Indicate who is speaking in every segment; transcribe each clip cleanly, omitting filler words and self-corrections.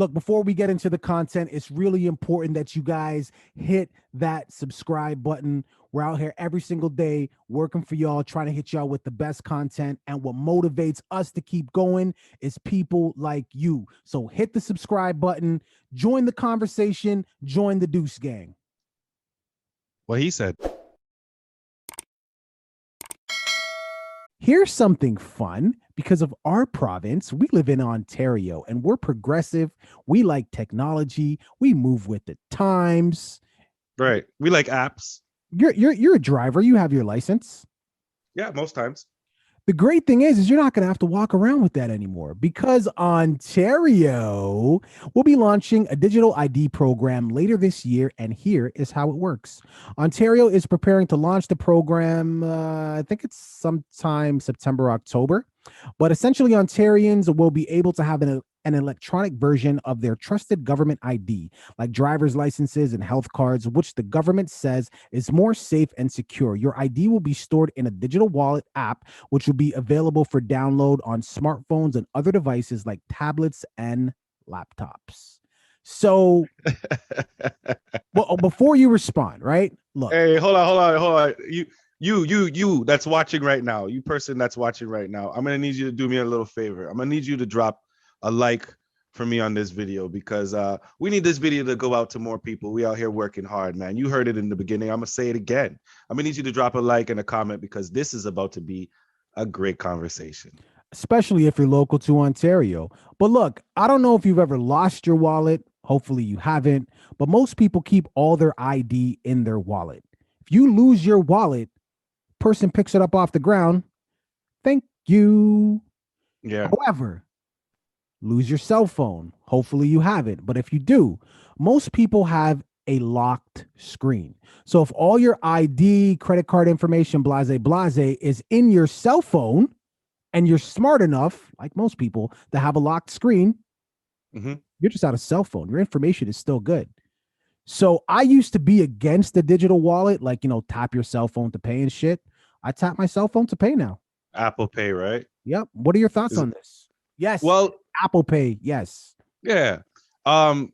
Speaker 1: Look, before we get into the content, it's really important that you guys hit that subscribe button. We're out here every single day working for y'all, trying to hit y'all with the best content. And what motivates us to keep going is people like you. So hit the subscribe button, join the conversation, join the Deuce Gang.
Speaker 2: What he said.
Speaker 1: Here's something fun. Because of our province, we live in Ontario and we're progressive. We like technology. We move with the times.
Speaker 2: Right. We like apps.
Speaker 1: You're a driver. You have your license.
Speaker 2: Yeah, most times.
Speaker 1: The great thing is you're not going to have to walk around with that anymore because Ontario will be launching a digital ID program later this year, and here is how it works. Ontario is preparing to launch the program, I think it's sometime September, October, but essentially Ontarians will be able to have an electronic version of their trusted government ID, like driver's licenses and health cards, which the government says is more safe and secure. Your ID will be stored in a digital wallet app, which will be available for download on smartphones and other devices like tablets and laptops. So, well, before you respond, right? Look.
Speaker 2: Hey, hold on. You that's watching right now, you person that's watching right now, I'm going to need you to do me a little favor. I'm going to need you to drop a like for me on this video because we need this video to go out to more people. We out here working hard, man. You heard it in the beginning. I'm going to say it again. I'm going to need you to drop a like and a comment because this is about to be a great conversation.
Speaker 1: Especially if you're local to Ontario. But look, I don't know if you've ever lost your wallet. Hopefully you haven't. But most people keep all their ID in their wallet. If you lose your wallet, person picks it up off the ground. Thank you.
Speaker 2: Yeah.
Speaker 1: However, lose your cell phone. Hopefully you haven't. But if you do, most people have a locked screen. So if all your ID, credit card information, blase is in your cell phone and you're smart enough, like most people, to have a locked screen, you're just out of cell phone. Your information is still good. So I used to be against the digital wallet, like, tap your cell phone to pay and shit. I tap my cell phone to pay now.
Speaker 2: Apple Pay, right?
Speaker 1: Yep. What are your thoughts on this? Yes.
Speaker 2: Well,
Speaker 1: Apple Pay. Yes.
Speaker 2: Yeah. I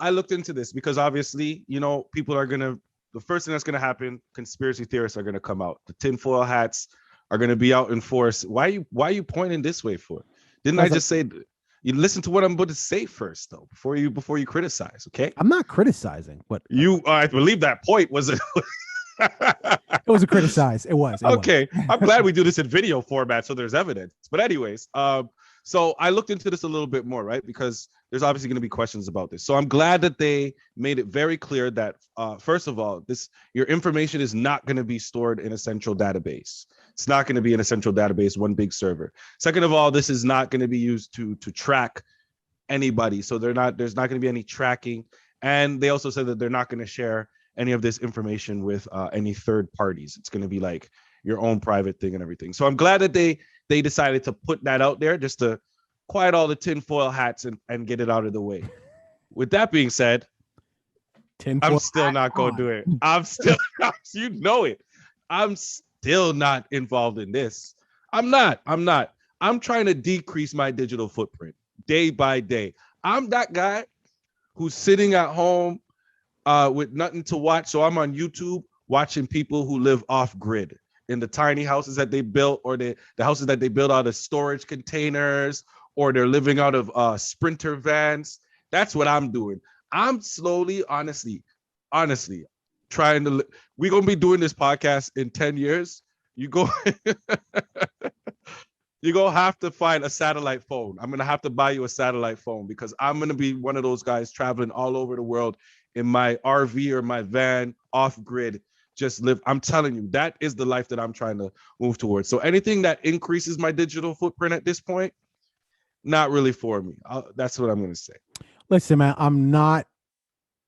Speaker 2: looked into this because obviously, people are the first thing that's gonna happen, conspiracy theorists are gonna come out. The tinfoil hats are gonna be out in force. Why are you pointing this way for? Didn't I just say you listen to what I'm about to say first though, before you criticize, okay?
Speaker 1: I'm not criticizing, but
Speaker 2: I believe that point was it
Speaker 1: was a criticize. It was.
Speaker 2: Okay. I'm glad we do this in video format so there's evidence. But anyways, so I looked into this a little bit more, right? Because there's obviously going to be questions about this. So I'm glad that they made it very clear that, first of all, your information is not going to be stored in a central database. It's not going to be in a central database, one big server. Second of all, this is not going to be used to track anybody. So there's not going to be any tracking. And they also said that they're not going to share any of this information with any third parties. It's going to be like your own private thing and everything. So I'm glad that they decided to put that out there just to quiet all the tinfoil hats and get it out of the way. With that being said, I'm still not going to do it. I'm still, you know it. I'm still not involved in this. I'm not. I'm trying to decrease my digital footprint day by day. I'm that guy who's sitting at home with nothing to watch. So I'm on YouTube watching people who live off grid in the tiny houses that they built, or the houses that they built out of storage containers, or they're living out of Sprinter vans. That's what I'm doing. I'm slowly, honestly, trying to, we're going to be doing this podcast in 10 years. You're going to have to find a satellite phone. I'm going to have to buy you a satellite phone because I'm going to be one of those guys traveling all over the world in my RV or my van off grid. Just live. I'm telling you, that is the life that I'm trying to move towards. So anything that increases my digital footprint at this point, not really for me. That's what I'm going to say.
Speaker 1: Listen, man, I'm not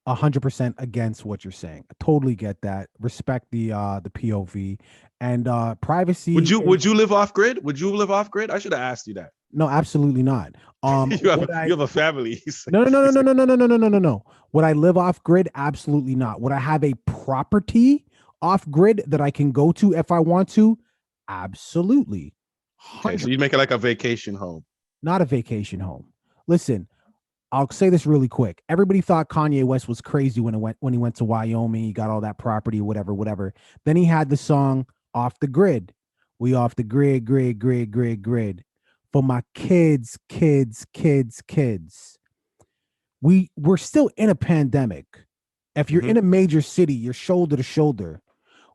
Speaker 1: 100% against what you're saying. I totally get that. Respect the POV and privacy.
Speaker 2: Would you live off grid? Would you live off grid? I should have asked you that.
Speaker 1: No, absolutely not.
Speaker 2: You have a family.
Speaker 1: No. Would I live off grid? Absolutely not. Would I have a property off grid that I can go to if I want to? Absolutely.
Speaker 2: 100%. Okay, so you make it like a vacation home.
Speaker 1: Not a vacation home. Listen, I'll say this really quick. Everybody thought Kanye West was crazy when he went to Wyoming. He got all that property, whatever, whatever. Then he had the song "Off the Grid." We off the grid, grid, grid, grid, grid. For my kids, kids, kids, kids. We're still in a pandemic. If you're in a major city, you're shoulder to shoulder.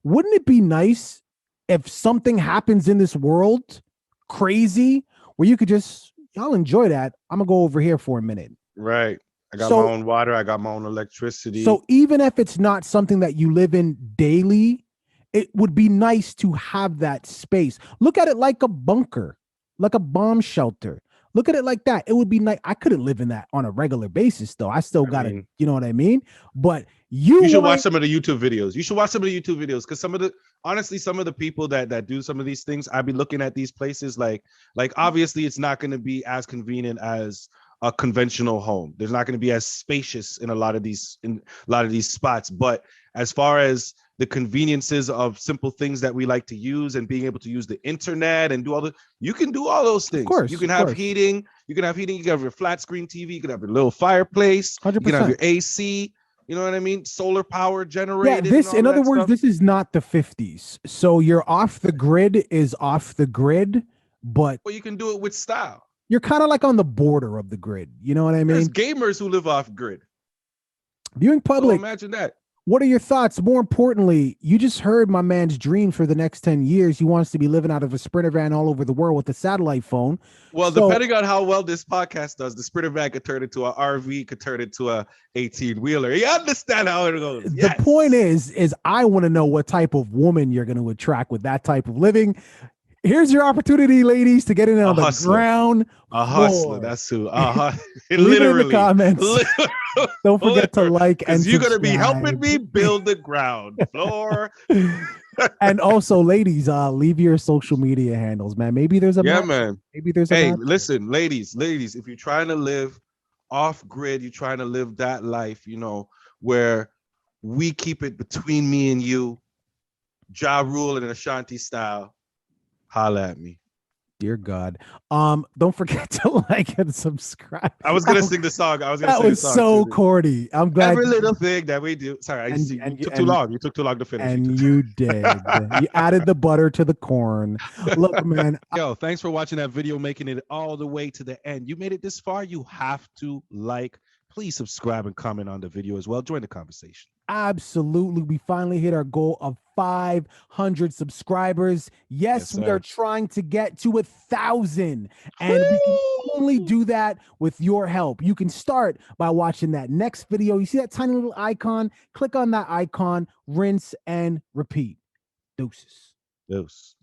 Speaker 1: Wouldn't it be nice if something happens in this world crazy where you could just, I'll enjoy that. I'm gonna go over here for a minute.
Speaker 2: Right. I got my own water. I got my own electricity.
Speaker 1: So even if it's not something that you live in daily, it would be nice to have that space. Look at it like a bunker, like a bomb shelter. Look at it like that. It would be nice. I couldn't live in that on a regular basis, though. I still got to, you know what I mean? But you
Speaker 2: should watch some of the YouTube videos. You should watch some of the YouTube videos because some of the people that do some of these things, I'd be looking at these places like obviously it's not going to be as convenient as a conventional home. There's not going to be as spacious in a lot of these spots. But as far as the conveniences of simple things that we like to use and being able to use the internet and you can do all those things. Of course, you can have heating. You can have your flat screen TV. You can have your little fireplace.
Speaker 1: 100%.
Speaker 2: You can have your AC. You know what I mean? Solar power generated.
Speaker 1: Yeah, in other words, this is not the 50s. So your off the grid is off the grid, but
Speaker 2: you can do it with style.
Speaker 1: You're kind of like on the border of the grid. You know what I mean?
Speaker 2: There's gamers who live off grid.
Speaker 1: Viewing public.
Speaker 2: So imagine that.
Speaker 1: What are your thoughts? More importantly, you just heard my man's dream for the next 10 years. He wants to be living out of a Sprinter van all over the world with a satellite phone.
Speaker 2: Well, depending on how well this podcast does, the Sprinter van could turn into an RV, could turn into a 18-wheeler. You understand how it goes.
Speaker 1: The point is I want to know what type of woman you're going to attract with that type of living. Here's your opportunity, ladies, to get in on the ground.
Speaker 2: A hustler. That's who.
Speaker 1: Leave it in the comments. Don't forget to like and subscribe.
Speaker 2: You're going to be helping me build the ground floor.
Speaker 1: And also, ladies, leave your social media handles, man. Maybe there's a
Speaker 2: man.
Speaker 1: Maybe there's a
Speaker 2: Hey, listen, ladies, if you're trying to live off grid, you're trying to live that life, where we keep it between me and you, Ja Rule and Ashanti style. Holla at me.
Speaker 1: Dear God. Don't forget to like and subscribe.
Speaker 2: I was gonna sing the song.
Speaker 1: That was so corny. I'm glad
Speaker 2: every little thing that we do. Sorry, you took too long. You took too long to finish.
Speaker 1: And you did. You added the butter to the corn. Look, man.
Speaker 2: Yo, thanks for watching that video, making it all the way to the end. You made it this far. You have to like. Please subscribe and comment on the video as well. Join the conversation.
Speaker 1: Absolutely. We finally hit our goal of 500 subscribers. Yes, we are trying to get to 1,000. And we can only do that with your help. You can start by watching that next video. You see that tiny little icon? Click on that icon, rinse and repeat. Deuces.
Speaker 2: Deuce.